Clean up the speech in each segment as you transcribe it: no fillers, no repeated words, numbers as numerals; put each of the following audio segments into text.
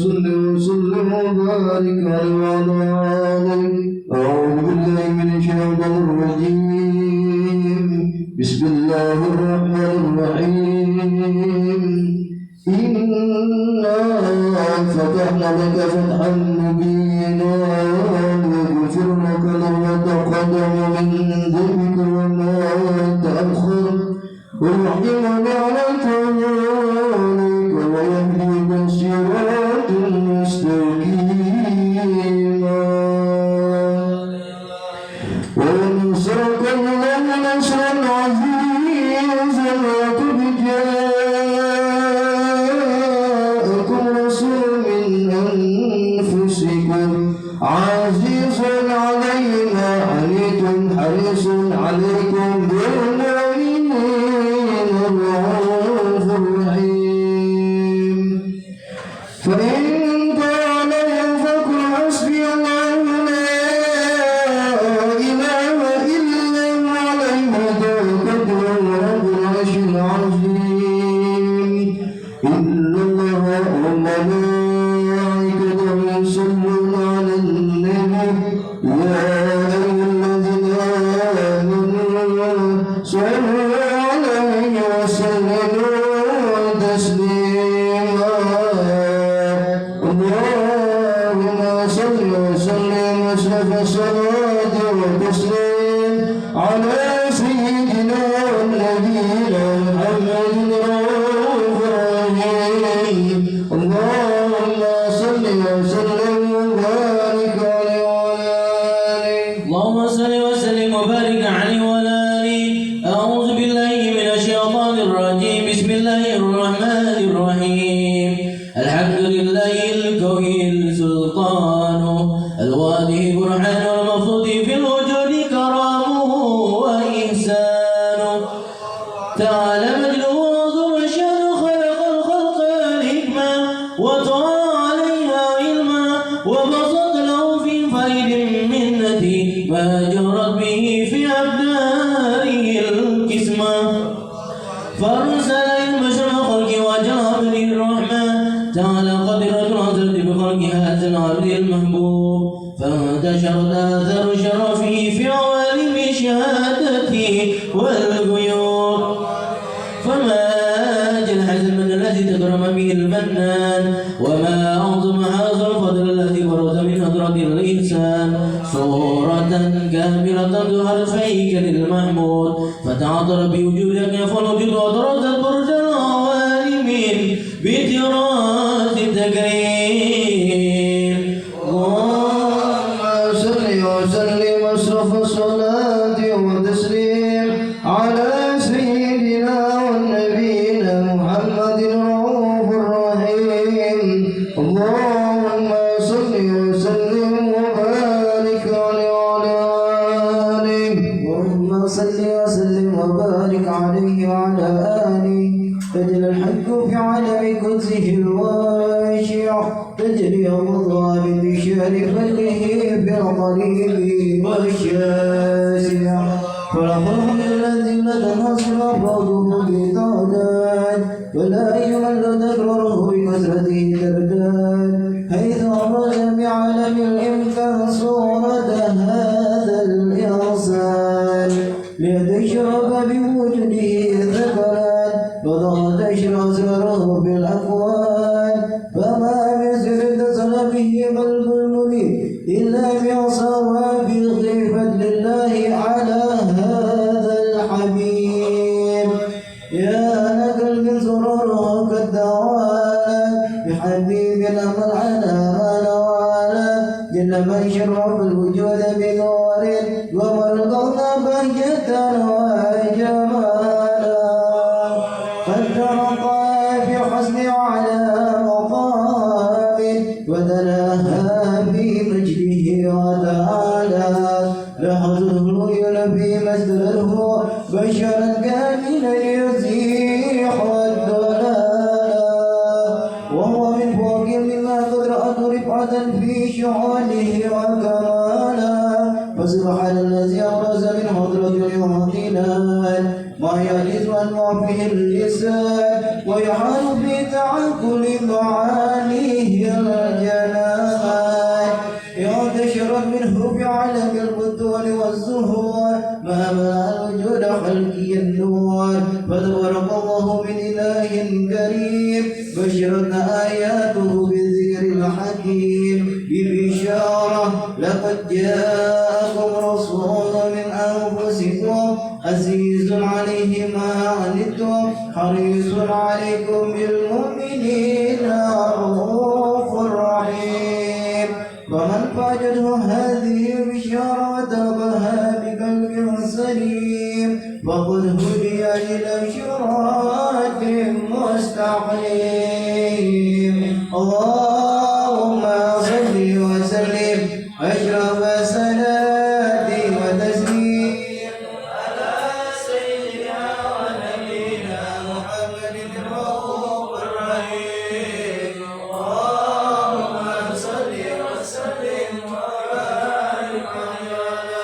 وصل وسلم وبارك عليه وعلى آله. أعوذ بالله من الشيطان الرجيم. بسم الله الرحمن الرحيم. إنا فتحنا لك فتحا مبينا ليغفر لك ما تقدم من ذنبك وما تأخر ويحكم نعمته عليك ويهديك صراطا مستقيما وينصرك الله نصرا عزيزا وقد جاءكم رسول من أنفسكم عزيز عليه ما عنتم حريص عليكم بالمؤمنين رؤوف رحيم. فإن تولوا فقل حسبي الله لا إله إلا هو عليه توكلت وهو رب العرش العظيم. إن الله وملائكته يصلون على النبي يا أيها الذين آمنوا صلوا عليه وسلموا تسليما. اللهم صل وسلم أشرف الصلاة والتسليم على سيدنا ونبينا محمد رؤوف رحيم. اللهم صل وسلم وبارك عليه وعلى آله. اللهم صل وسلم وبارك عليه وعلى آله. أعوذ بالله من الشيطان الرجيم. بسم الله الرحمن الرحيم. الحمد لله القوي السلطان الواضح برهان المفروض في الوجود كرامه وإحسانه. تعالى مجده وعظم شأنه خلق الخلق الحكمة وطغى عليها علما وبسط له في فريد منته ما جرت به في أبداره القسمة. فأرسل البشر خلق وجاب للرحمن. تعالى قدرة العزة بخلق هذا العبد المحبوب. فانتشرت آثار شرفه في عوالم شهادته والغيوب. فما أجل هذا المن الذي تكرم به المنان. وما أعظم هذا الفضل الذي برز من حضرة الإنسان صورة كاملة ظهرت في هيكل المحمود. فتعطر بوجودك فالوجود وطرزت برج العوالمين بتراث التكريم. اللهم صل وسلم أشرف الصلاة والتسليم على سيدنا ونبينا محمد رؤوف رحيم. اللهم صل وسلم وبارك عليه وعلى آله. اللهم صل وسلم وبارك عليه وعلى آله. تجري الحق في عالم قدسه الواشع. تجري الأمطار بشهر فضله في القريب والشاسع. فله الحمد الذي لدى النصر فوضه بتعداد. ولا يمل تكرره بكثرته ترداد. حيث أبرز بعالم الإمكان صورة هذا الإنسان ليتشرف بوجوده ذكران. وضغط أسراره بالأكوان. فما بسر اتصل به قلب المنيب إلا بعصاها في خيفة لله على هذا الحبيب. يا لك من سرورها كالدوال بحبيب الأمر على ما نوالا. جل من شرف الوجود بنور ومرقنا بهجة وجمالا. قد ترقى في حسن على مقام وتناهى بمجده وتعالى. لحظه يلبي مسدره بشرا كاملا يزيح الضلال. وهو من فوق مما قد رأت رفعة في شعانه وكمالا. فسبحان الذي أبرز من حضرة الامتنان ما يعجز عن وعفه اللسان ويحال في تعقل معانيه وألقي النور فتبارك الله من إله كريم بشرتنا آياته بالذكر الحكيم ببشارة لقد جاءكم رسول من أنفسكم عزيز عليه ما عنتم حريص عليكم بالمؤمنين رؤوف رحيم ومن فاجته هذه البشارة وتركها بقلب سليم فقد هدي إلى صراط مستقيم اللهم صل وسلم أشرف صلاة وتسليم على سيدنا ونبينا محمد الرؤوف الرحيم اللهم صل وسلم وبارك على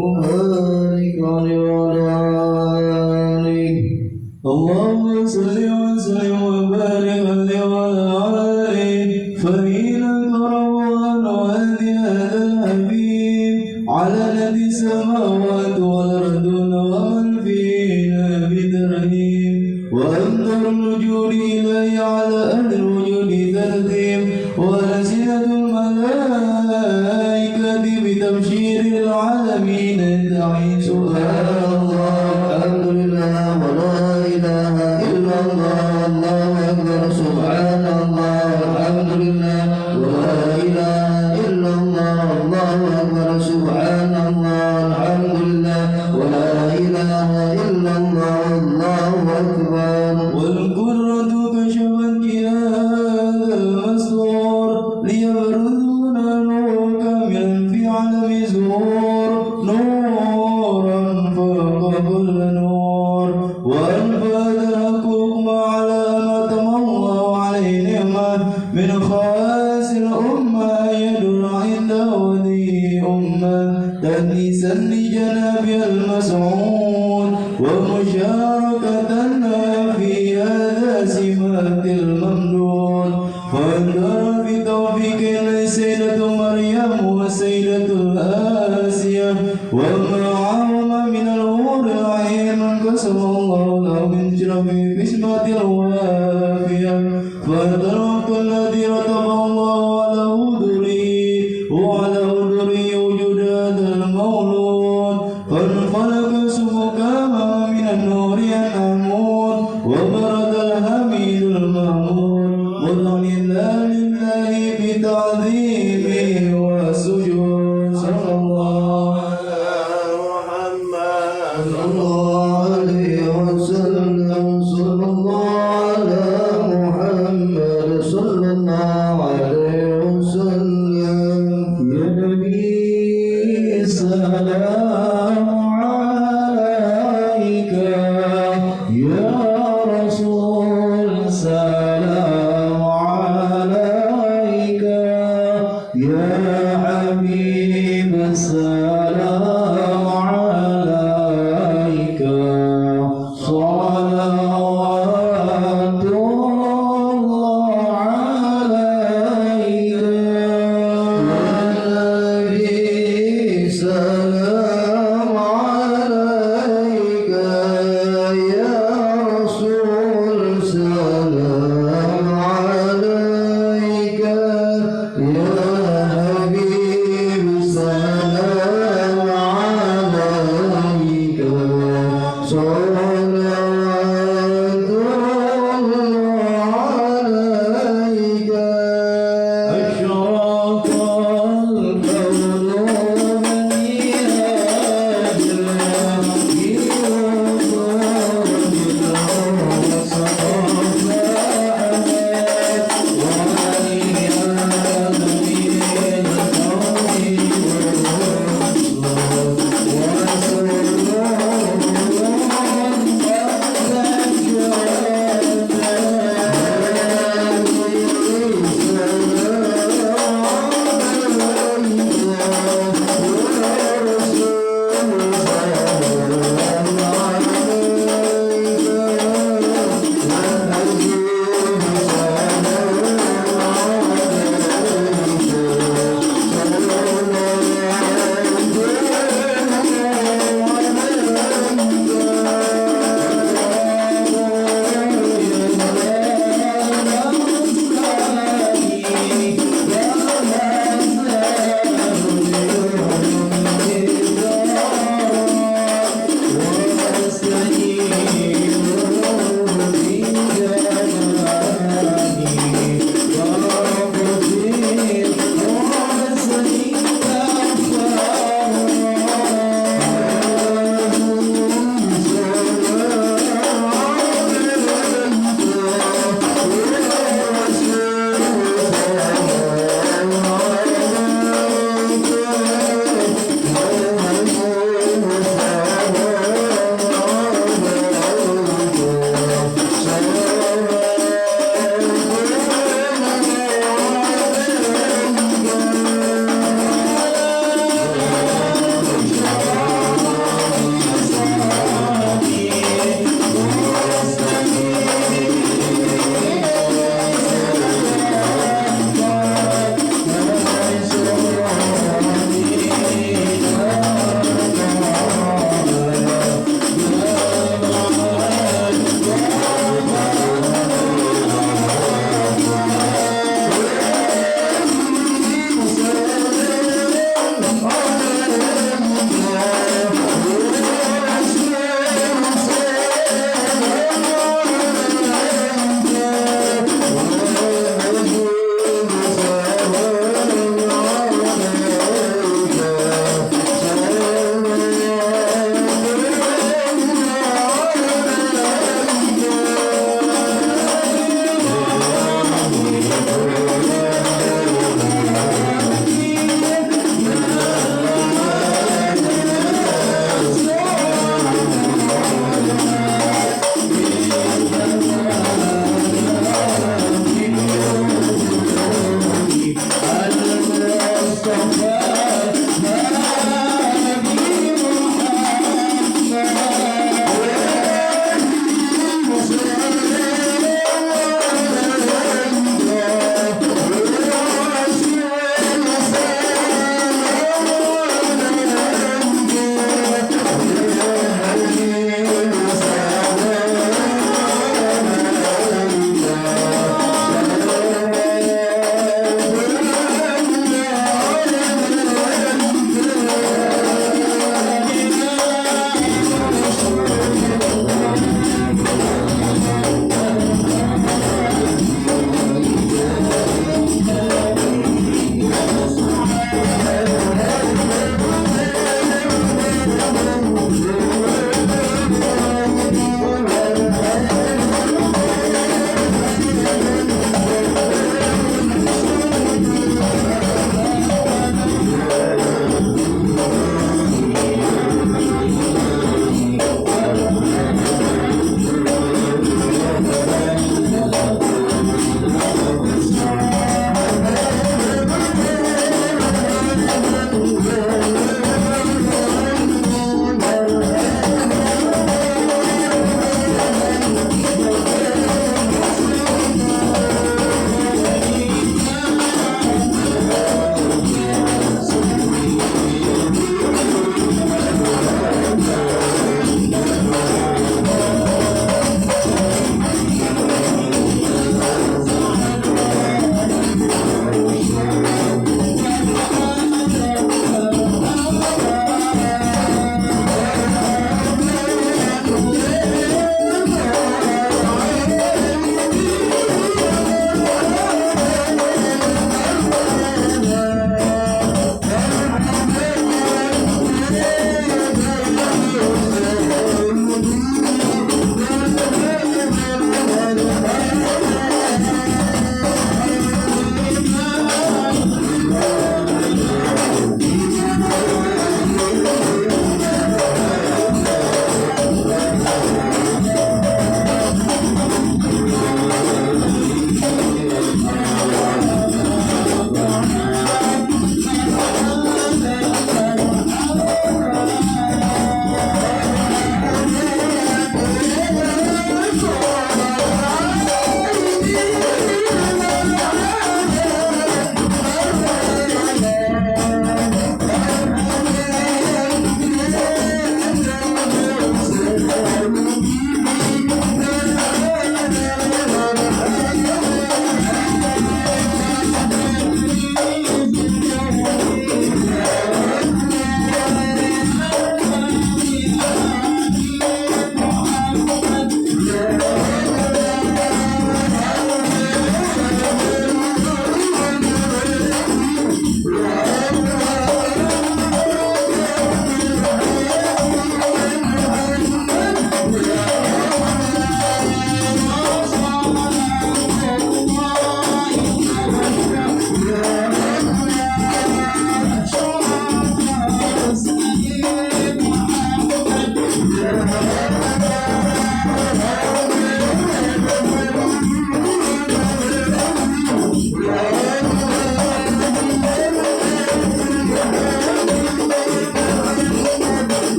وبارك عليه وعلى آله. اللهم صل وسلم وبارك عليه وعلى آله فإنك ربنا وهدي هذا الحبيب على الذي السماوات والأرض ومن فينا بترهيب وأنظر الوجود إليه على أهل الوجود ترتيب ونسيت الملائكة بتبشير العالمين دعي سبحان الله الحمد لله ولا إله إلا الله الله أكبر سبحان الله الحمد لله ولا إله إلا الله الله أكبر سبحان الله الحمد لله ولا إله إلا الله الله أكبر. والقرة كشفت جهاد المستور ليبرزون نور كاملا في عالم زهور نورا فوق كل نور وأنفذ الحكم على ما تم الله عليه نعمة من خواص الأمة يدل عند ولي أمة تأنيسا لجناب المسعود ومشاركة في هذا سمات الممدود فانظر بتوفيق السيدة مريم والسيدة الآسية ومعهما من الأمور العين من قسم الله له من شرف بسمة الوافية فانطلق الذي رتب الله له ذري وعلى ذري وجود هذا المولود فانفلق سمكاما من النور العمود وبرد الحميد المحمود مذعنا لله بتعظيمه والسجود صلى الله صلى الله عليه وسلم صلى الله على محمد صلى الله عليه وسلم. يا نبي السلام عليك يا رسول السلام عليك يا حبيب السلام عليك صلوات الله عليك النبي سلام عليك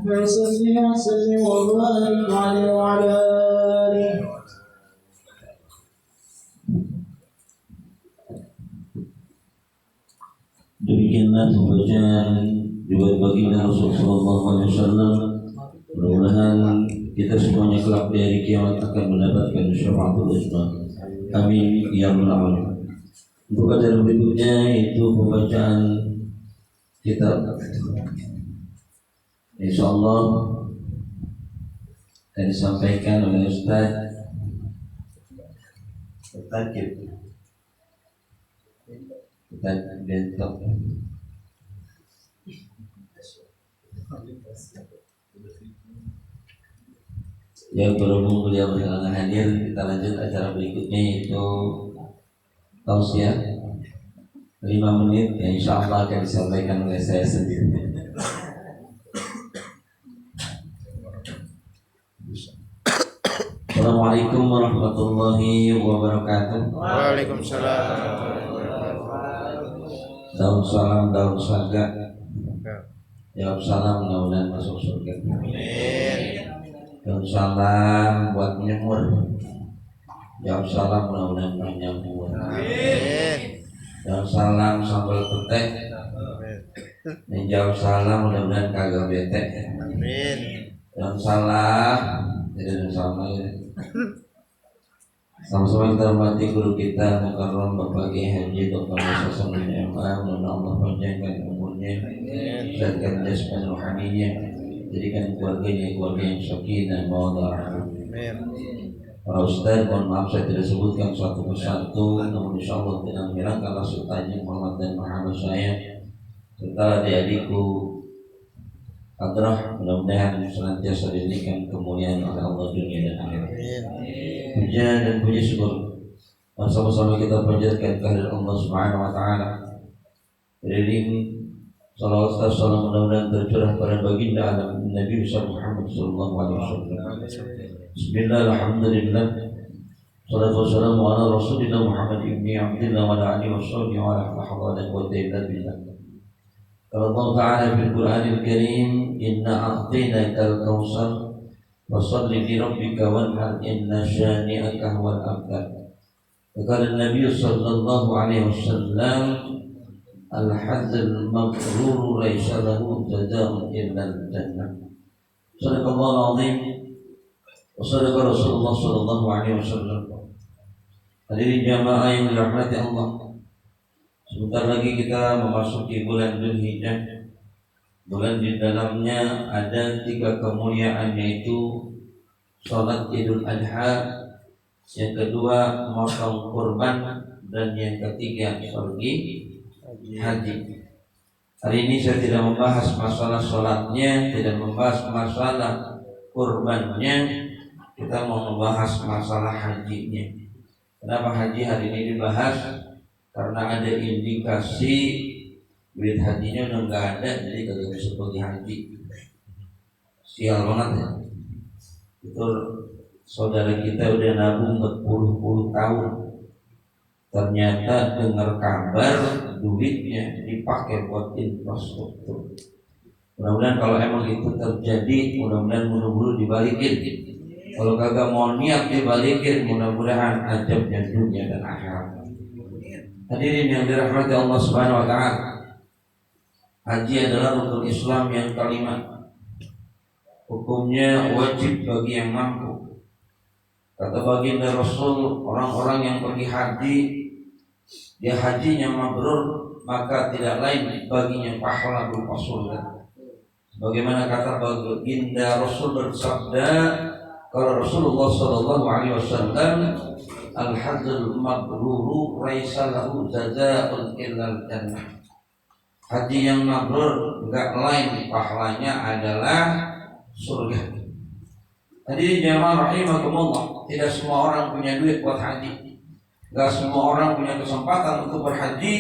فصل وسلم وبارك عليه وعلى آله. Demikianlah pembacaan riwayat baginda Rasulullah SAW. Mudah-mudahan kita semuanya kelak di hari kiamat akan mendapatkan syafaatul uzma. Amin ya rabbal alamin. Untuk acara berikutnya itu pembacaan kitab. Insyaallah akan disampaikan oleh Ustaz Bentok. Yang berhubung beliau berhalangan hadir, kita lanjut acara berikutnya yaitu tausiah 5 menit yang insya Allah akan disampaikan oleh saya sendiri. Assalamualaikum warahmatullahi wabarakatuh. Waalaikumsalam. Daun salam, daun saga. Jawab salam, mudah-mudahan masuk surga. Daun salam buat menyemur. Jawab salam, mudah-mudahan menyemur. Daun salam sambal petek. Dan jawab salam, mudah-mudahan kagak bete. Daun salam, jadi sama ya. Sama-sama kita hormati guru kita Mukarram Bapak Kiai Haji Dr. Musa Salim MA. Mudah Allah panjangkan umurnya, sehatkan jasmani rohaninya, jadikan keluarganya keluarga yang syakir dan mawaddah. Para ustaz, mohon maaf saya tidak sebutkan satu persatu, namun insya Allah tidak menghilangkan rasa tanya, hormat dan mahabbah saya serta adik-adikku Adrah. Mudah-mudahan senantiasa diberikan kemuliaan oleh Allah dunia dan akhirat. Puja dan puji syukur sama-sama kita panjatkan kehadirat Allah Subhanahu wa taala. Beriring salawat dan salam mudah-mudahan tercurah pada baginda alam Nabi Muhammad sallallahu alaihi wasallam. Bismillah, alhamdulillah. Salatu wassalamu ala Rasulillah Muhammad ibni Abdillah wa ala alihi washabbihi wa ala hawla wa quwwata billah. Qala Allah Ta'ala fil Qur'anil Karim, inna a'tainakal kautsar fasalli li rabbika wanhar inna syani'aka huwal abtar. Qala Nabi sallallahu alaihi wasallam, al-hazzal mabrur laisa lahu jazaa'un illa al-jannah. Sadaqallahul azim wa sadaqa Rasulullah sallallahu alaihi wasallam. Hadirin jamaah yang dirahmati Allah, sebentar lagi kita memasuki bulan Dzulhijjah, bulan di dalamnya ada 3 kemuliaan, yaitu salat Idul Adha, yang kedua motong kurban, dan yang ketiga pergi haji. Hari ini saya tidak membahas masalah salatnya, tidak membahas masalah kurbannya, kita mau membahas masalah hajinya. Kenapa haji hari ini dibahas? Karena ada indikasi duit hajinya udah nggak ada, jadi kagak bisa pergi haji. Sial banget ya. Itu saudara kita udah nabung berpuluh-puluh tahun, ternyata dengar kabar duitnya dipakai buat infrastruktur. Mudah-mudahan kalau emang itu terjadi, mudah-mudahan buru-buru dibalikin. Kalau kagak mau niat dibalikin, mudah-mudahan ajabnya dunia dan akhirat. Hadirin yang dirahmati Allah Subhanahu wa taala, haji adalah rukun Islam yang kelima. Hukumnya wajib bagi yang mampu. Kata baginda Rasul, orang-orang yang pergi haji, dia hajinya mabrur, maka tidak lain baginya pahala berupa surga. Sebagaimana kata baginda Rasul bersabda, kalau Rasulullah sallallahu alaihi wasallam, al-hajjul mabruru laisa lahu jazaa'un illal jannah. Haji yang mabrur enggak lain pahalanya adalah surga. Hadirin jamaah rahimakumullah, tidak semua orang punya duit buat haji. Enggak semua orang punya kesempatan untuk berhaji,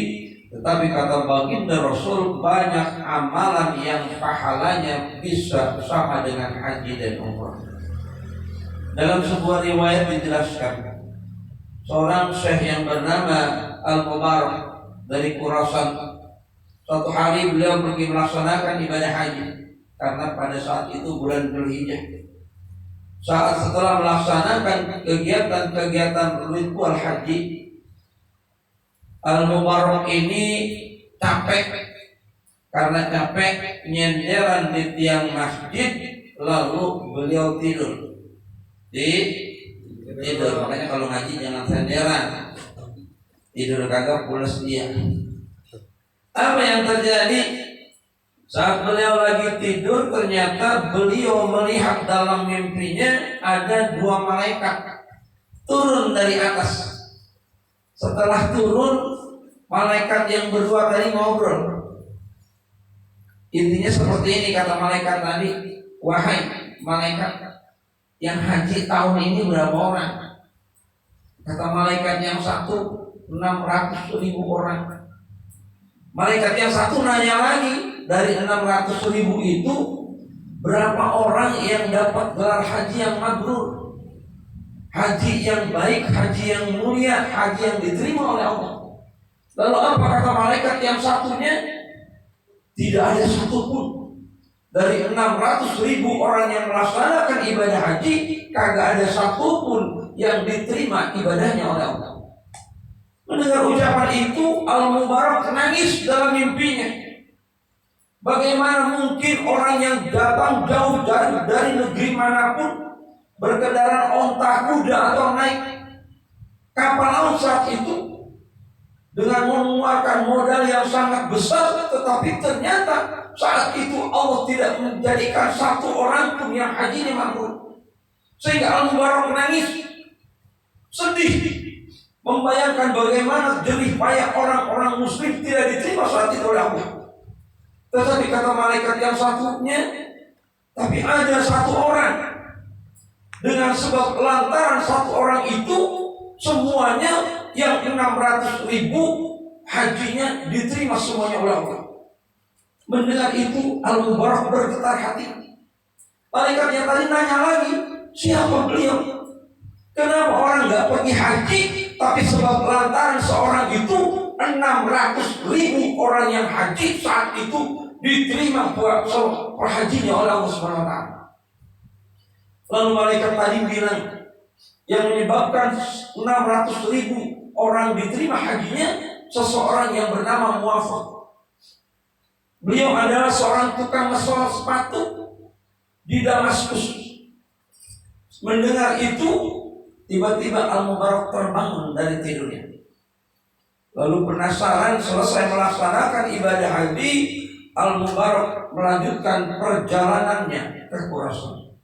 tetapi kata baginda Rasul, banyak amalan yang pahalanya bisa sama dengan haji dan umrah. Dalam sebuah riwayat dijelaskan, seorang syekh yang bernama Al-Mubarak dari Khurasan, suatu hari beliau pergi melaksanakan ibadah haji. karena pada saat itu bulan Dzulhijjah. Saat setelah melaksanakan kegiatan-kegiatan ritual haji, Al-Mubarak ini capek. Karena capek nyenderan di tiang masjid, lalu beliau tidur. Tidur. Makanya kalau ngaji jangan senderan. Tidur kagak pulas dia. Apa yang terjadi? Saat beliau lagi tidur, ternyata beliau melihat dalam mimpinya ada 2 malaikat turun dari atas. Setelah turun, malaikat yang berdua tadi ngobrol. Intinya seperti ini kata malaikat tadi, wahai malaikat yang haji tahun ini berapa orang? Kata malaikat yang satu 600.000 orang. Malaikat yang satu nanya lagi, dari 600.000 itu berapa orang yang dapat gelar haji yang mabrur, haji yang baik, haji yang mulia, haji yang diterima oleh Allah. Lalu apa kata malaikat yang satunya? Tidak ada satupun dari 600.000 orang yang melaksanakan ibadah haji, kagak ada satupun yang diterima ibadahnya oleh Allah. Mendengar ucapan itu, Al-Mubarak nangis dalam mimpinya. Bagaimana mungkin orang yang datang jauh dari negeri manapun, berkendaraan onta, kuda atau naik kapal laut saat itu, dengan mengeluarkan modal yang sangat besar, tetapi ternyata saat itu Allah tidak menjadikan satu orang pun yang hajinya mabrur. Sehingga Al-Mubarak menangis, sedih, membayangkan bagaimana jerih payah orang-orang muslim tidak diterima saat itu oleh Allah. Tetapi kata malaikat yang satunya, tapi ada satu orang, dengan sebab lantaran satu orang itu, semuanya yang 600.000 hajinya diterima semuanya oleh Allah. Mendengar itu, Al-Mubarak bergetar hati. Malaikat yang tadi nanya lagi, siapa beliau? Kenapa orang nggak pergi haji, tapi sebab lantaran seorang itu 600.000 orang yang haji saat itu diterima perhajinya oleh Allah Subhanahu wa taala. Lalu malaikat tadi bilang, yang menyebabkan 600.000 orang diterima hajinya seseorang yang bernama Muwafaq. Beliau adalah seorang tukang ngesol sepatu di Damaskus. Mendengar itu, tiba-tiba Al-Mubarak terbangun dari tidurnya. Lalu penasaran, selesai melaksanakan ibadah haji, Al-Mubarak melanjutkan perjalanannya ke Khurasan,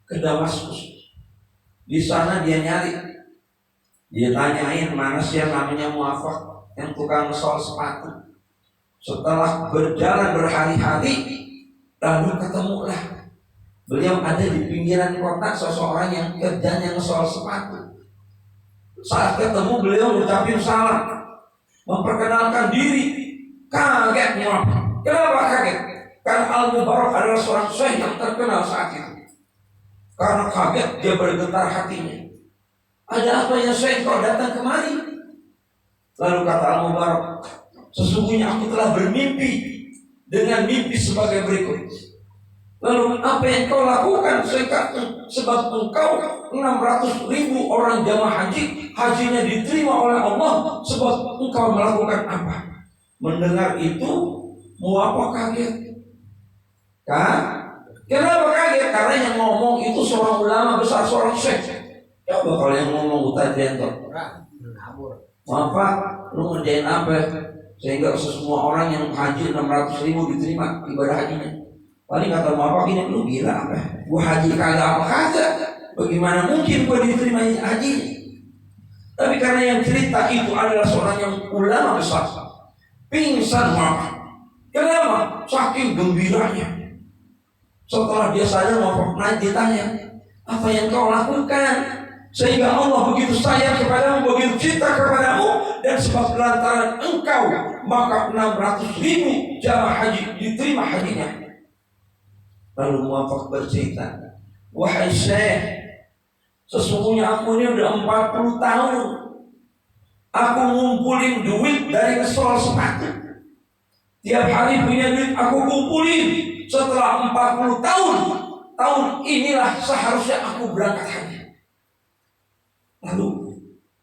ke Damaskus. Di sana dia nyari, dia tanyain mana sih yang namanya Muwafaq, yang tukang ngesol sepatu. Setelah berjalan berhari-hari, lalu ketemulah beliau ada di pinggiran kota seseorang yang kerjanya ngesol sepatu. Saat ketemu beliau mengucapkan salam, memperkenalkan diri. Kaget Muwafaq. Kenapa kaget? Karena Al-Mubarak adalah seorang syekh yang terkenal saat itu. Karena kaget dia bergetar hatinya. Ada apa ya syekh kau datang kemari? Lalu kata Al-Mubarak, sesungguhnya aku telah bermimpi dengan mimpi sebagai berikut. Lalu apa yang kau lakukan? Sebab engkau 600.000 orang jamaah haji, hajinya diterima oleh Allah. Sebab engkau melakukan apa? Mendengar itu, Muwafaq kaget. Kenapa kaget? Karena yang ngomong itu seorang ulama besar, seorang syekh. Coba kalau yang ngomong Ustaz Jento, Muwafaq, lu ngerjain apa? Sehingga semua orang yang haji 600.000 diterima ibadah hajinya. Paling kata Muwafaq, ini lu gila apa? Gua haji kagak apa kagak? Bagaimana mungkin gua diterima haji? Tapi karena yang cerita itu adalah seorang yang ulama besar, pingsan Muwafaq. Kenapa? Saking gembiranya. Setelah dia sadar, Muwafaq nanti ditanya, apa yang kau lakukan sehingga Allah begitu sayang kepadamu, begitu cinta kepadamu, dan sebab lantaran engkau maka 600.000 jamaah haji diterima hajinya. Lalu Muwafaq bercerita, wahai syekh, sesungguhnya aku ini udah 40 tahun aku ngumpulin duit dari ngesol sepatu. Tiap hari punya duit aku kumpulin. Setelah 40 tahun, tahun inilah seharusnya aku berangkat haji. Lalu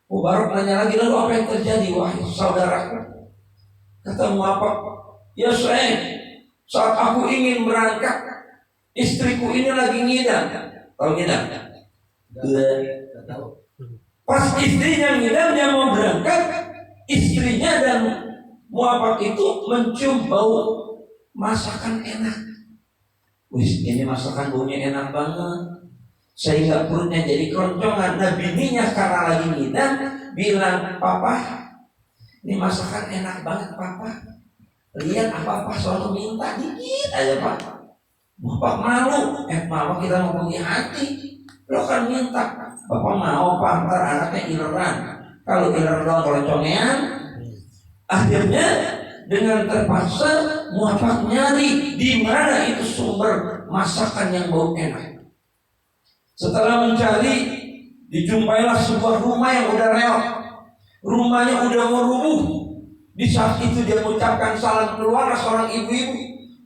Mubarak nanya lagi, lalu apa yang terjadi wahai saudaraku? Kata Muwaffaq, ya Syekh, saat aku ingin berangkat, istriku ini lagi ngidam. Tahu ngidam? Pas istrinya ngidam, dia mau berangkat, istrinya dan Muwaffaq itu mencium bau masakan enak. Wih, ini masakan baunya enak banget, sehingga perutnya jadi keroncongan. Nah, bininya karena lagi ngidam bilang, "Papa, ini masakan enak banget, Papa. Lihat apa-apa selalu minta dikit aja, Pak." Bapak malu, mama kita mau pergi haji, lo kan minta. Bapak mau, Pak, ntar anaknya ileran. Kalau ileran doang keroncongan. Akhirnya dengan terpaksa Muwaffaq nyari di mana itu sumber masakan yang bau enak. Setelah mencari, dijumpailah sebuah rumah yang udah reot. Rumahnya udah mau rubuh. Di saat itu dia mengucapkan salam, keluar seorang ibu-ibu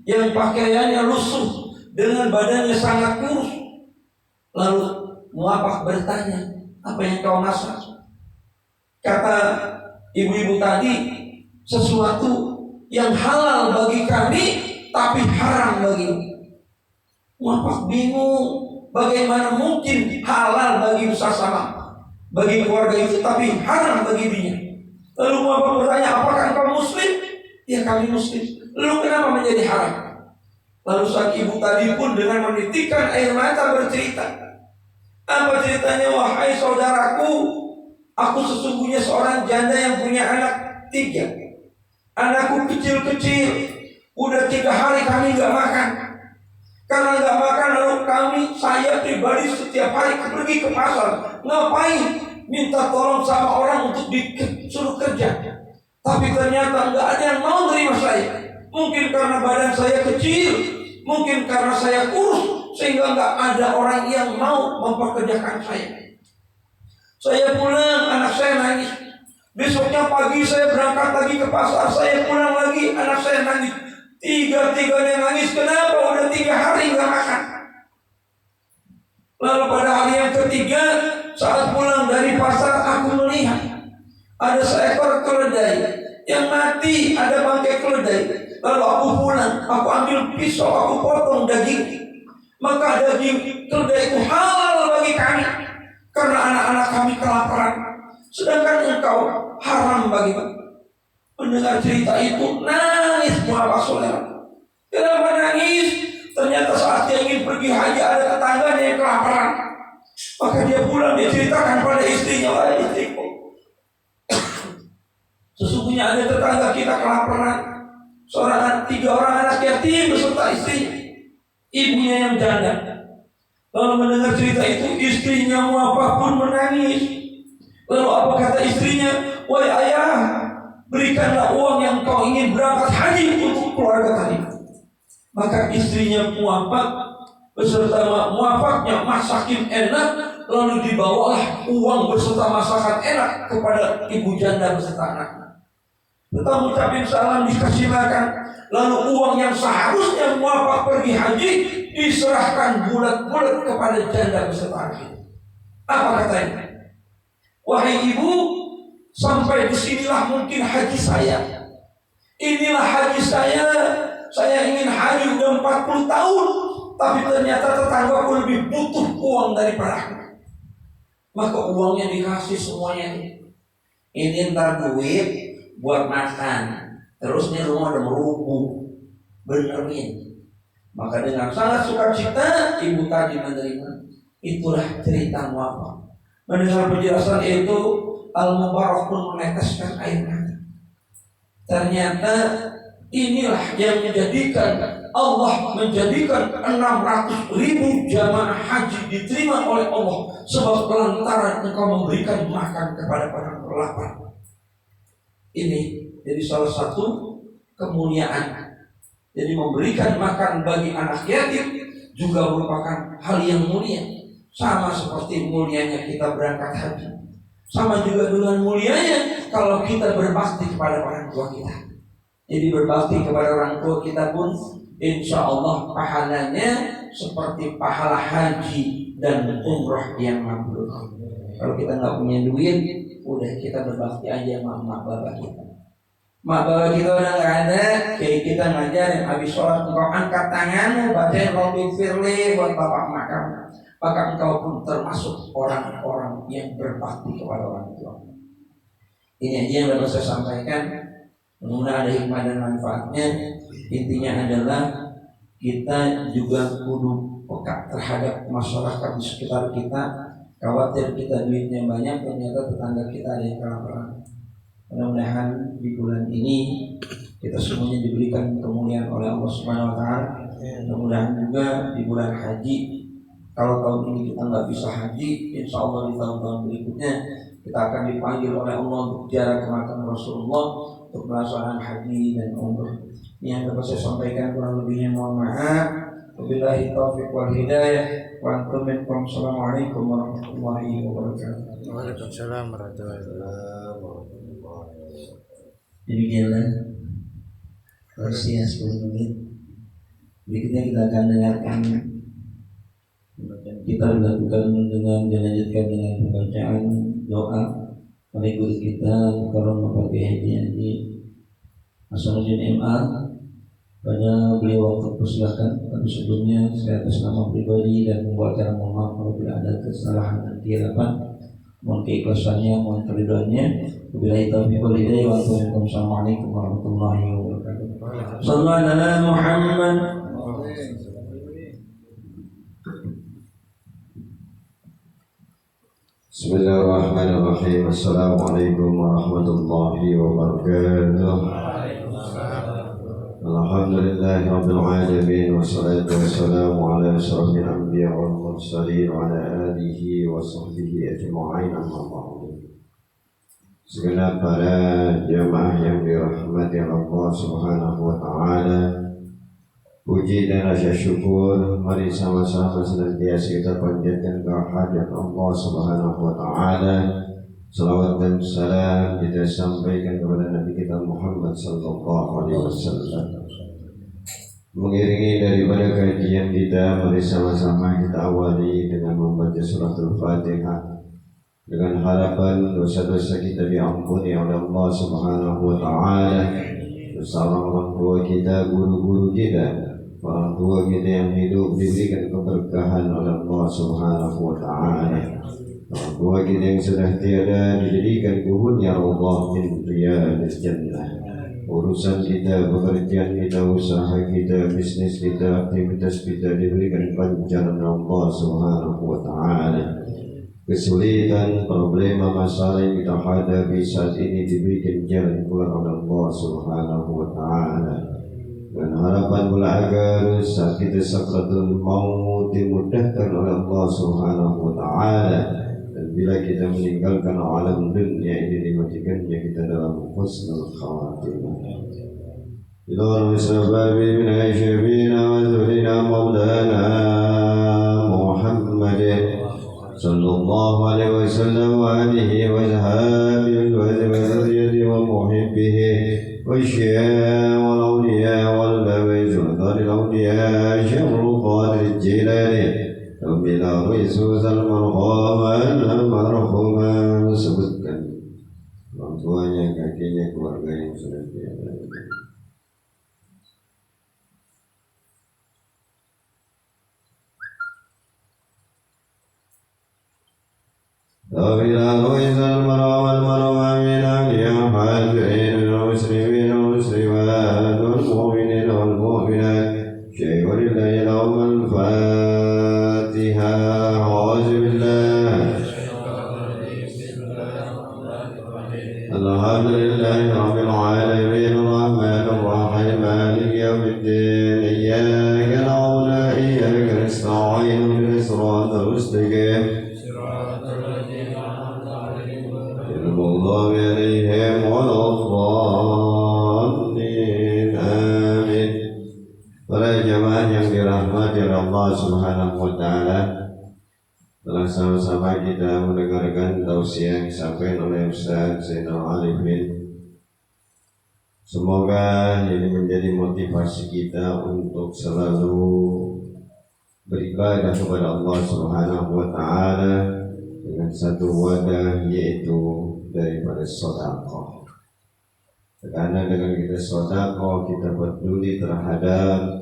yang pakaiannya lusuh dengan badannya sangat kurus. Lalu Muwaffaq bertanya, apa yang kau masak? Kata ibu-ibu tadi, sesuatu yang halal bagi kami tapi haram bagi. Muwaffaq bingung, bagaimana mungkin halal bagi Musasama, bagi keluarga itu, tapi haram bagi dia. Lalu Muwaffaq bertanya, apakah engkau muslim? Ya, kami muslim. Lalu kenapa menjadi haram? Lalu sang ibu tadi pun dengan menitikkan air mata bercerita. Apa ceritanya? Wahai saudaraku, aku sesungguhnya seorang janda yang punya anak 3. Anakku kecil-kecil, udah 3 hari kami gak makan. Karena gak makan, lalu saya pribadi setiap hari pergi ke pasar. Ngapain? Minta tolong sama orang untuk disuruh kerja. Tapi ternyata gak ada yang mau terima saya. Mungkin karena badan saya kecil, mungkin karena saya kurus, sehingga gak ada orang yang mau memperkerjakan saya. Saya pulang, anak saya nangis. Besoknya pagi saya berangkat lagi ke pasar, saya pulang lagi, anak saya nangis. 3-tiganya nangis. Kenapa? Udah 3 hari gak makan. Lalu pada hari yang ketiga, saat pulang dari pasar, aku melihat ada seekor keledai yang mati, ada bangkai keledai. Lalu aku pulang, aku ambil pisau, aku potong daging. Maka daging keledai itu halal bagi kami, karena anak-anak kami kelaparan. Sedangkan engkau haram bagi kami. Mendengar cerita itu, nangis Muhammad saudara. Kenapa nangis? Ternyata saat dia ingin pergi haji, ada tetangganya yang kelaparan. Maka dia pulang, dia ceritakan pada istrinya, wahai istriku, sesungguhnya ada tetangga kita kelaparan. 3 orang anak yatim beserta istrinya, ibunya yang janda. Lalu mendengar cerita itu, istrinya Muhammad pun menangis. Lalu apa kata istrinya? Wahai ayah, berikanlah uang yang kau ingin berangkat haji untuk keluarga tadi. Maka istrinya Muwaffaq beserta Muwaffaqnya masakin enak, lalu dibawalah uang beserta masakan enak kepada ibu janda beserta anaknya. Tetap ucapin salam, dikasih makan. Lalu uang yang seharusnya Muwaffaq pergi haji diserahkan bulat-bulat kepada janda beserta anaknya. Apa katanya? Wahai ibu, sampai disinilah mungkin haji saya. Inilah haji saya. Saya ingin haji udah 40 tahun, tapi ternyata tetanggaku lebih butuh uang daripada aku. Maka uangnya dikasih semuanya. Ini ntar duit buat makan. Terus nih rumah udah merubuh, benerin. Maka dengan sangat sukacita ibu tadi menerima. Itulah cerita Muwaffaq. Mendengar penjelasan itu, Al-Mubarak pun meneteskan air mata. Ternyata inilah yang menjadikan Allah menjadikan 600.000 jamaah haji diterima oleh Allah, sebab lantaran engkau memberikan makan kepada para lapar. Ini jadi salah satu kemuliaan. Jadi memberikan makan bagi anak yatim juga merupakan hal yang mulia. Sama seperti mulianya kita berangkat haji, sama juga dengan mulianya kalau kita berbakti kepada orang tua kita. Jadi berbakti kepada orang tua kita pun insya Allah pahalanya seperti pahala haji dan umroh yang mabrur. Kalau kita nggak punya duit, udah kita berbakti aja sama mak bapak kita. Mak bapak kita udah nggak ada, kayak kita ngajarin habis sholat engkau angkat tanganmu, bacain Rabbi firli buat bapak mak kamu. Maka engkau pun termasuk orang-orang yang berbakti kepada orang tua. Ini aja yang dapat saya sampaikan. Mudah-mudahan ada hikmah dan manfaatnya. Intinya adalah kita juga kudu peka terhadap masyarakat di sekitar kita. Khawatir kita duitnya banyak, ternyata tetangga kita ada yang kelaparan. Mudah-mudahan di bulan ini kita semuanya diberikan kemuliaan oleh Allah Subhanahu Wa Taala. Mudah-mudahan juga di bulan haji, kalau tahun ini kita nggak bisa haji, insya Allah di tahun-tahun berikutnya kita akan dipanggil oleh Allah untuk ziarah ke makam Rasulullah untuk melaksanakan haji dan umrah. Ini yang dapat saya sampaikan, kurang lebihnya mohon maaf. Wabillahi taufiq wal hidayah. Wa antum minkum. Assalamualaikum warahmatullahi wabarakatuh. Waalaikumsalam warahmatullahi wabarakatuh. Demikianlah Persia 10 menit. Berikutnya kita akan dengarkan, kita dilakukan dengan dilanjutkan dengan pembacaan doa oleh guru kita Karom Bapak Haji Hasanuddin MA. Pada beliau waktu persilakan, tapi sebelumnya saya atas nama pribadi dan membuat acara mohon maaf apabila ada kesalahan dan kehilafan. Mohon keikhlasannya, mohon keridhaannya. Wabillahi taufiq wal hidayah. Wassalamualaikum warahmatullahi wabarakatuh. Sallallahu alaihi Muhammad. Bismillahirrahmanirrahim. Assalamualaikum warahmatullahi wabarakatuh. Alhamdulillahi rabbil alamin, wassalatu wassalamu ala asyrafil anbiya wal mursalin wa ala alihi wa sahbihi ajma'in, amma ba'du. Segenap para jamaah yang dirahmati Allah Subhanahu wa taala, puji dan rasa syukur mari sama-sama senantiasa kita panjatkan kehadirat Allah Subhanahu wa taala. Salawat dan salam kita sampaikan kepada Nabi kita Muhammad sallallahu alaihi wasallam. Mengiringi daripada kajian kita, mari sama-sama kita awali dengan membaca suratul Fatihah dengan harapan dosa-dosa kita diampuni oleh Allah Subhanahu wa taala. Dosa orang tua kita, guru-guru kita, orang tua kita yang hidup diberikan keberkahan oleh Allah Subhanahu wa taala. Orang tua kita yang sudah tiada dijadikan kuhunnya Allah min riyadil jannah. Urusan kita, pekerjaan kita, usaha kita, bisnis kita, aktivitas kita diberikan pancaran Allah Subhanahu wa taala. Kesulitan, problema, masalah yang kita hadapi saat ini diberikan jalan keluar oleh Allah Subhanahu wa taala. Dan harapan pula agar saat kita sakratul maut dimudahkan oleh Allah Subhanahu wa taala. Dan bila kita meninggalkan alam dunia ini, dimatikannya kita dalam husnul khawatimah. Ila sababi min asyabina wa zulina maulana Muhammadin sallallahu alaihi wasallam wa alihi wa sahbihi wa zurriyyatihi wa muhibbihi wa syia wal awliya wal bawiz wa dharil awliya syarul qadir jilani bila Yesus al-marhum al-marhum. Sebutkan orang tuanya, kakinya, keluarga yang sudah tiada. bila Yesus al-marhum al-marhum min ahliya hadirin al-muslimin al-muslimat wal-mu'minin wal-mu'minat syai'urillahi lahum al-fatihah. Alhamdulillahi rabbil alamin, arrahmanir rahim, maliki yaumiddin, iyyaka na'budu wa iyyaka nasta'in, ihdinas siratal mustaqim, siratal ladzina an'amta 'alaihim ghairil maghdubi 'alaihim waladdallin. Amin. Para jemaah yang dirahmati oleh Allah Subhanahu wa taala, telah sama-sama kita mendengarkan tausiah yang disampaikan oleh Ustaz Zainal Arifin Semoga ini menjadi motivasi kita untuk selalu beribadah kepada Allah Subhanahu wa taala dengan satu wadah, yaitu daripada sedekah. Karena dengan kita sedekah, kita peduli terhadap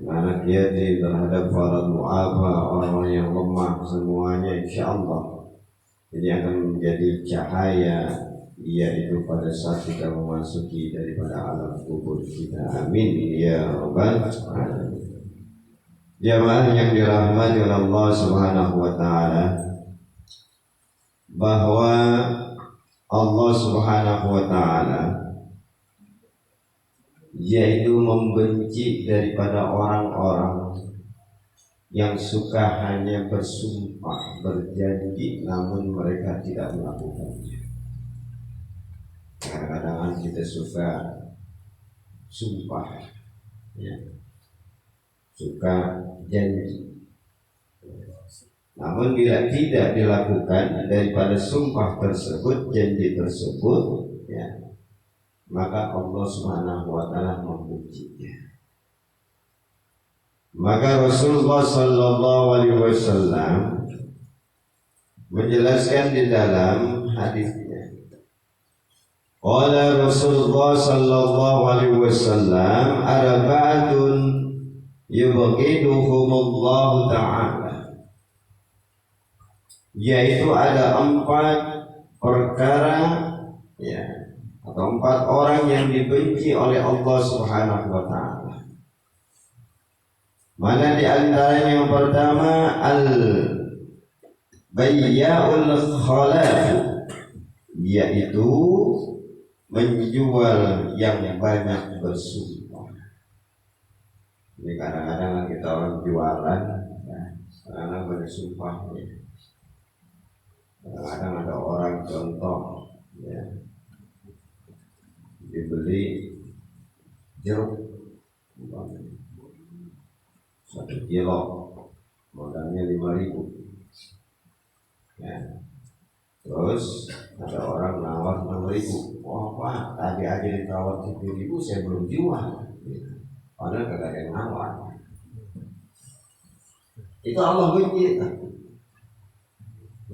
anak yatim, terhadap para duafa, orang-orang yang lemah, semuanya insyaallah ini akan menjadi cahaya, yaitu pada saat kita memasuki daripada alam kubur kita. Amin ya rabbal alamin. Jamaah yang dirahmati oleh Allah Subhanahu wa taala, bahwa Allah Subhanahu wa taala yaitu membenci daripada orang-orang yang suka hanya bersumpah, berjanji, namun mereka tidak melakukannya. Kadang-kadang kita suka sumpah, ya, suka janji, namun bila tidak dilakukan daripada sumpah tersebut, janji tersebut, ya, maka Allah Subhanahu wa taala membencinya. Maka Rasulullah sallallahu alaihi wasallam menjelaskan di dalam hadisnya. Qala Rasulullah sallallahu alaihi wasallam, arba'atun yubghiduhumullah ta'ala. Yaitu ada 4 perkara, ya, atau 4 orang yang dibenci oleh Allah Subhanahu wa taala. Mana di antaranya? Yang pertama, al-bayya'ul khalaf, yaitu menjual yang banyak bersumpah. Ini kadang-kadang kita orang jualan, ya, kadang-kadang banyak sumpah, ya. Kadang-kadang ada orang contoh, ya, dibeli jeruk 1 kilo modalnya 5.000, ya. Terus ada orang nawar 6.000. Oh Pak, tadi aja ditawar 7.000, saya belum jual. Padahal kagak ada yang nawar. Itu Allah benci,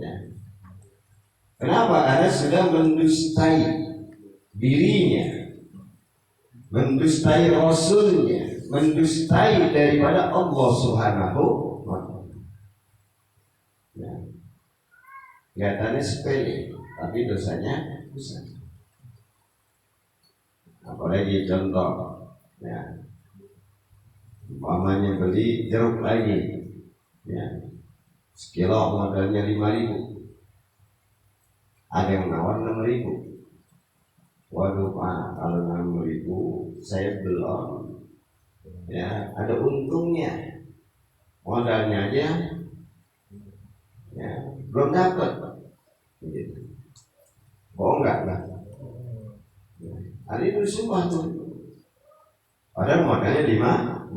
ya. Kenapa? Karena sudah mendustai dirinya, mendustai Rasulnya, mendustai daripada Allah Subhanahu wa ta'ala. Ya. Kelihatannya sepele, tapi dosanya besar. Apalagi contoh, ya, umpamanya beli jeruk lagi, ya, sekilo modalnya 5.000, ada yang nawar 6.000. Waduh Pak, kalau 6.000 saya belum, ya, ada untungnya, modalnya aja, ya, belum dapat, gitu. Bohong enggak lah? Hari itu sumpah tuh. Padahal modalnya 5.000,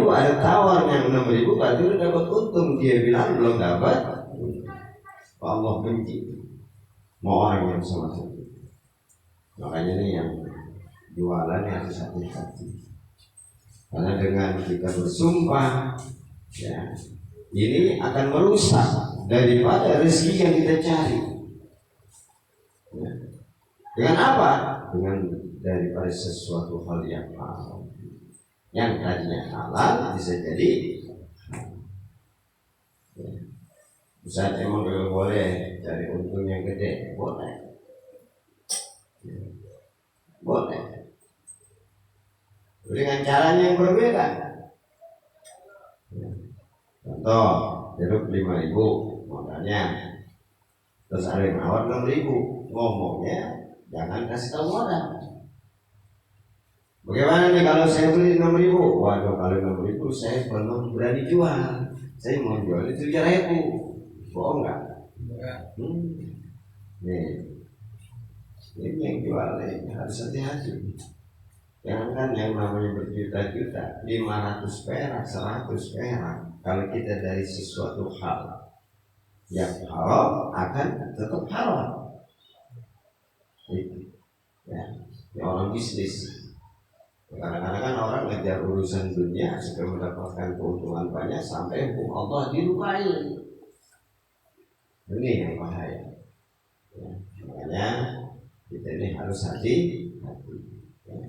ada tawarnya 6.000, berarti udah dapat untung. Dia bilang belum dapat. Allah benci mau orang yang sama saja. Makanya ini yang jualan harus hati-hati. Karena dengan kita bersumpah, ya, ini akan merusak daripada rezeki yang kita cari. Ya. Dengan apa? Dengan daripada sesuatu hal yang halal. Yang tadinya halal bisa jadi, ya. Ustaz, emang kalau boleh cari untung yang gede? Boleh. Ya. Boleh. Dengan caranya yang berbeda. Ya. Contoh, jeruk 5.000 modalnya, terus ada yang nawar 6.000, ngomongnya jangan kasih tahu modal. Bagaimana nih kalau saya beli 6.000? Waduh, kalau 6.000 saya belum berani jual. Saya mau jual itu 7.000. Bohong nggak? Nih, ini yang jual ini harus hati-hati. Jangan kan yang namanya berjuta-juta, 500 perak, 100 perak. Kalau kita dari sesuatu hal yang haram akan tetap haram. Ya, orang bisnis. Kadang-kadang kan orang ngejar urusan dunia supaya mendapatkan keuntungan banyak sampai hukum Allah dilupain. Ini yang bahaya. Ya, makanya kita ini harus hati-hati. Ya.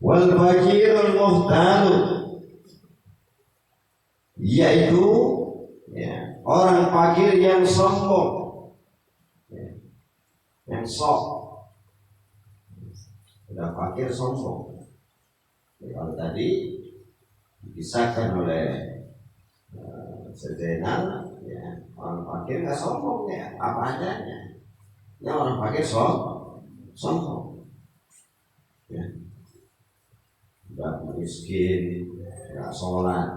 Wal fakirul muhtal, yaitu ya, orang fakir yang sombong, ya, yang sok. Sudah fakir sombong. Ya, kalau tadi dipisahkan oleh Zainal, ya, orang fakir nggak sombong ya, apa adanya. Yang orang fakir sombong. Ya. Udah miskin, nggak sholat,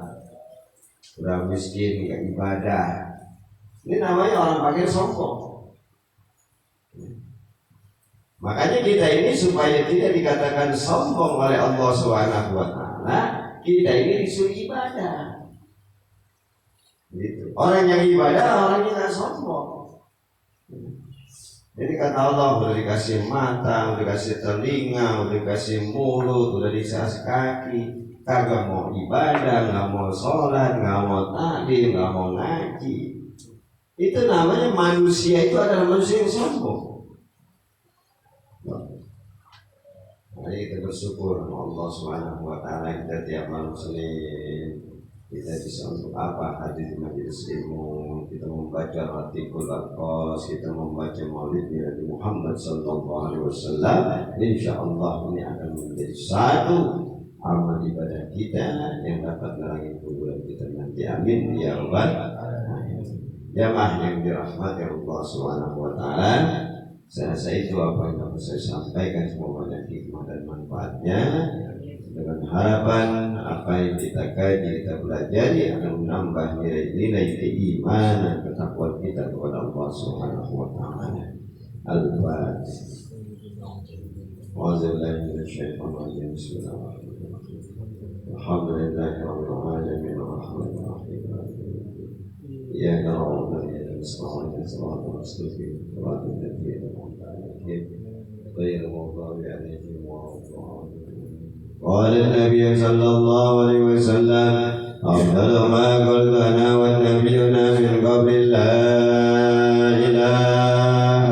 udah miskin, nggak ibadah. Ini namanya orang fakir sombong. Ya. Makanya kita ini supaya tidak dikatakan sombong oleh Allah Subhanahu wa Ta'ala, kita ini disuruh ibadah. Gitu. Orang yang ibadah, orang yang tidak sombong. Jadi kata Allah, udah dikasih mata, udah dikasih telinga, udah dikasih mulut, udah dikasih kaki, kagak mau ibadah, nggak mau sholat, nggak mau taklim, nggak mau ngaji. Itu namanya manusia itu adalah manusia yang sombong. Mari kita bersyukur Allah Subhanahu wa Ta'ala, kita tiap malam Senin kita bisa untuk apa? Hadir di majelis ilmu, kita membaca Ratikul Aqas, kita membaca Maulid Nabi Muhammad sallallahu alaihi wasallam. Insyaallah ini akan menjadi satu amal ibadah kita yang dapat menerangi kuburan kita nanti. Amin ya rabbal alamin. Jamaah yang dirahmati Allah Subhanahu wa Ta'ala, saya rasa itu apa yang dapat saya sampaikan, semoga banyak hikmah dan manfaatnya. Dengan harapan apa yang kita kaji, kita pelajari akan menambah nilai-nilai keimanan dan ketakwaan kita kepada Allah Subhanahu wa Ta'ala. Al-Fatihah. Alhamdulillahirrahmanirrahim. Ya Allah, ya Rasulullah, sallallahu alaihi wasallam. قال النبي صلى الله عليه وسلم أفضل ما قلت أنا والنبيون من قبل لا إله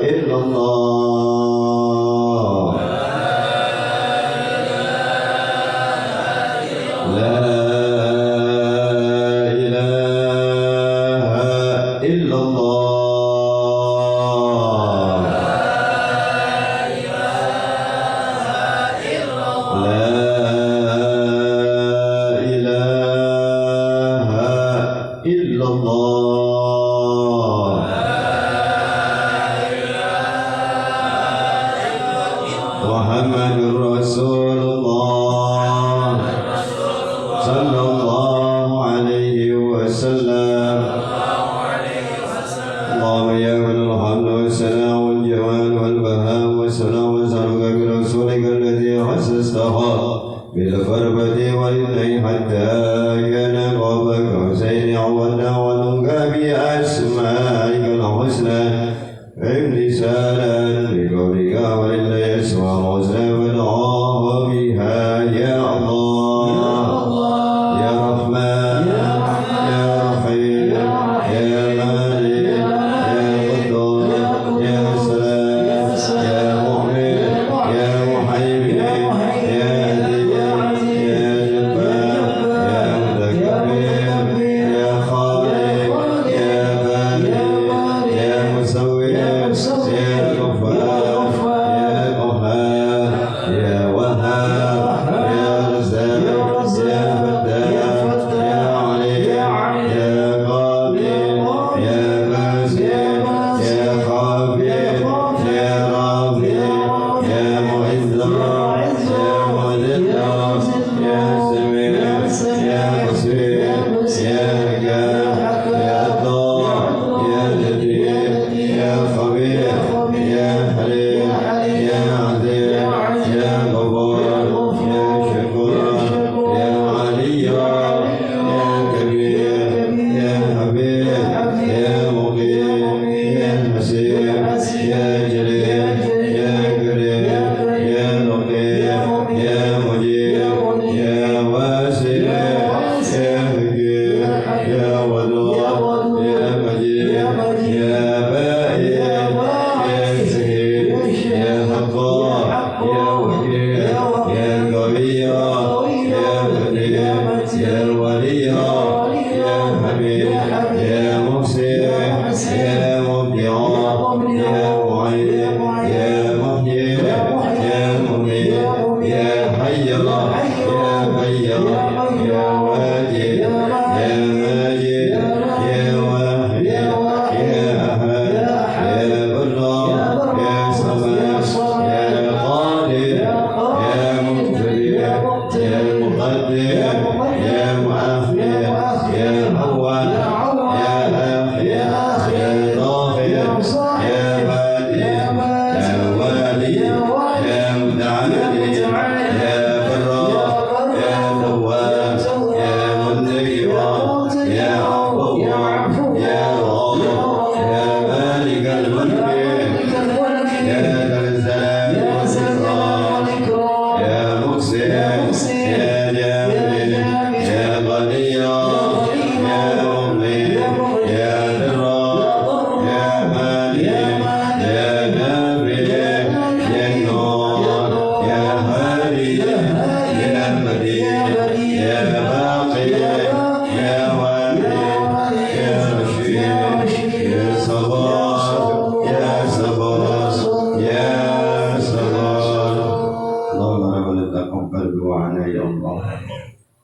إلا الله لا إله إلا الله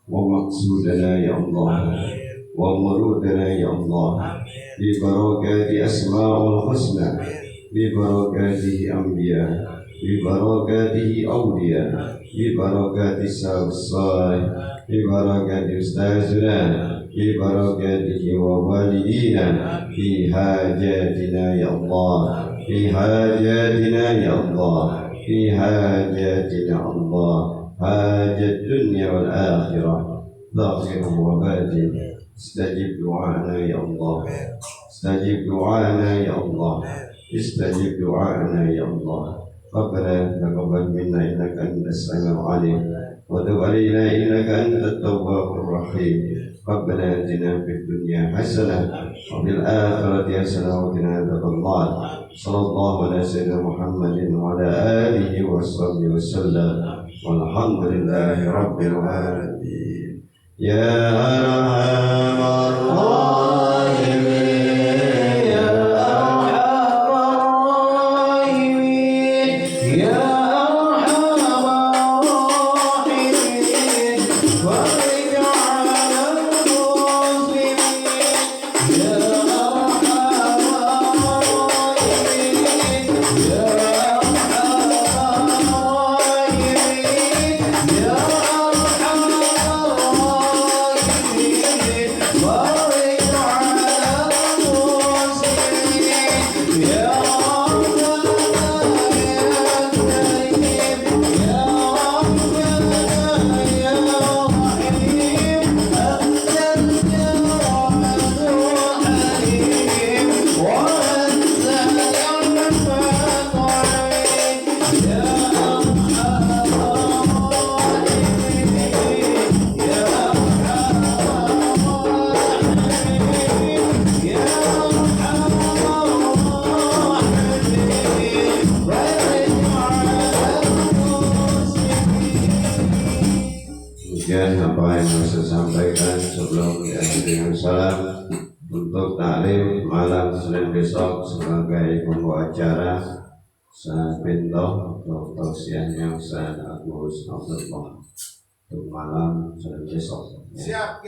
ومقصودنا يا الله ومرودنا يا الله ببركات أسماء الحسنى ببركاته أنبياء ببركاته أولياء ببركات السلف الصالح ببركات أستاذنا ببركاته ووالدينا في حاجاتنا يا الله في حاجاتنا يا الله في حاجاتنا الله حاجة الدنيا والآخرة ظاهر وباطن استجب دعاءنا يا الله استجب دعاءنا يا الله استجب دعاءنا يا الله ربنا تقبل منا إنك أنت السميع العليم وتب علينا إنك أنت التواب الرحيم ربنا آتنا في الدنيا حسنة وفي الآخرة حسنة وقنا عذاب النار صلى الله على سيدنا محمد وعلى آله وصحبه وسلم والحمد لله رب العالمين يا أرحم الراحمين يا أرحم الراحمين يا أرحم الراحمين وارحم على المسلمين يا أرحم الراحمين يا apa yang saya sampaikan sebelum diakhiri dengan salam untuk taklim malam Senin besok sebagai pembawa acara Ustaz Binto untuk tausiahnya Ustaz Agus Abdullah untuk malam Senin besok. Siap,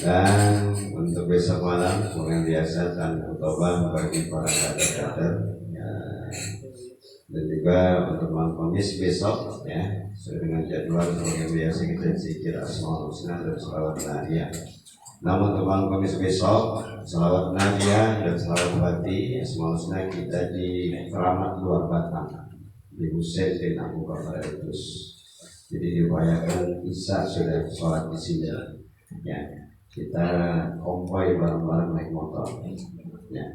dan untuk besok malam seperti biasa dan khutbah bagi para kader-kader dan juga untuk malam Kamis besok ya sesuai dengan jadwal seperti biasa kita zikir Asmaul Husna dan selawat Nadia. Namun untuk malam Kamis besok selawat Nadia dan selawat Bati Asmaul Husna kita di Keramat Luar Batang di Husein bin Abu Bakar Idrus. Jadi diupayakan Isya sudah sholat di sini ya. Kita konvoy bareng-bareng naik motor ya.